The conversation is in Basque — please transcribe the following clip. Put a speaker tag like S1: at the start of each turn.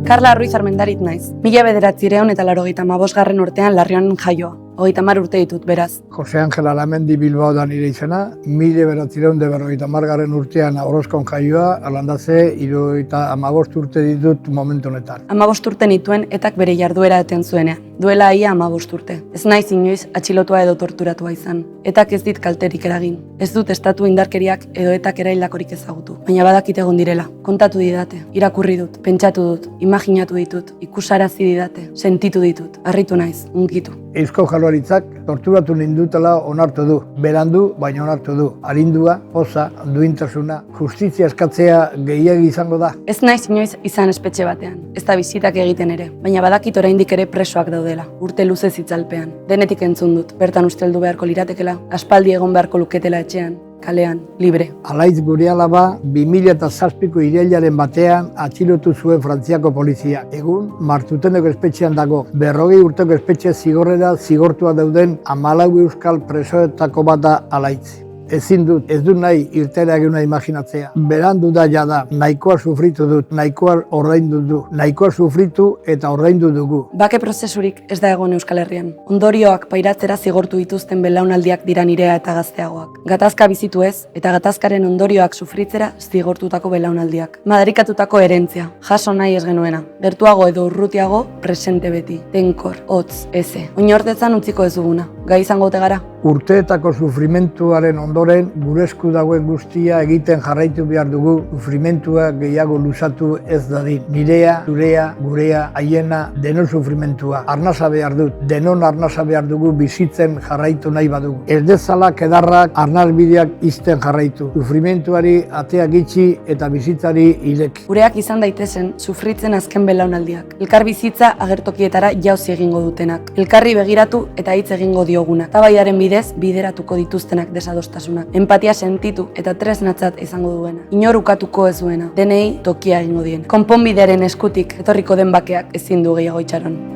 S1: Karla Ruiz Armendarit naiz. 1985 urtean Larrionan jaioa. 30 urte ditut, beraz.
S2: Jose Angel Aramendi Bilbao da nire izena, 1950 urtean Orozkon jaioa, Alandaze 75 urte ditut momentu honetan.
S1: 15 urte nituen etak bere jarduera eten zuenean. Duela ia 15 urte. Ez naiz inoiz atxilotua edo torturatua izan. Etak ez dit kalterik eragin. Ez dut estatu indarkeriak edo etak eraildakorik ezagutu. Baina badakit egon direla. Kontatu didate, irakurri dut, pentsatu dut, imaginatu ditut, ikusarazi didate, sentitu ditut, harritu naiz, unkitu.
S2: Eusko Jaurlaritzak torturatu nindutela onartu du. Berandu, baina onartu du. Arindua, poza, duintasuna, justizia eskatzea gehiegi izango da.
S1: Ez naiz inoiz izan espetxe batean, ez da bizitak egiten ere, baina badakit oraindik ere presoak daudela, urte luzez itzalpean. Denetik entzun dut, bertan usteldu beharko liratekela, aspaldi egon beharko luketela etxean, kalean, libre.
S2: Alaitz gure alaba 2007ko irailaren batean atxilotu zuen Frantziako polizia. Egun, Martuteneko espetxean dago, 40 urteko espetxe zigorrera zigortua dauden 14 euskal presoetako bat da Alaitz. Ez dut nahi irtera eguna imaginatzea. Berandu da jada, nahikoa sufritu dut, nahikoa ordaindu du, nahikoa sufritu eta ordaindu dugu.
S1: Bake prozesurik ez da egon Euskal Herrian. Ondorioak pairatzera zigortu dituzten belaunaldiak dira nirea eta gazteagoak. Gatazka bizitu ez, eta gatazkaren ondorioak sufritzera zigortutako belaunaldiak. Madarikatutako herentzia, jaso nahi ez genuena. Gertuago edo urrutiago, presente beti. Tenkor, hotz, eze. Oinortetzan utziko ez duguna. Gai izango ote gara?
S2: Urteetako sufrimentuaren ondoren, gure esku dagoen guztia egiten jarraitu behar dugu, sufrimentua gehiago luzatu ez dadin. Nirea, zurea, gurea, haiena, denon sufrimentua. Arnasa behar dut, denon arnasa behar dugu bizitzen jarraitu nahi badugu. Ez dezala kedarrak arnasbideak izten jarraitu. Sufrimentuari ateak itxi eta bizitzari ireki.
S1: Gureak izan daitezen, sufritzen azken belaunaldiak. Elkar bizitza agertokietara jauzi egingo dutenak. Elkarri begiratu eta hitz egingo diogunak. Tabaiaren bidez bideratuko dituztenak desadostasunak. Empatia sentitu eta tresnatzat izango duena. Inor ukatuko ez duena. Denei tokia egingo dien. Konponbidearen eskutik etorriko den bakeak ezin du gehiago itxaron.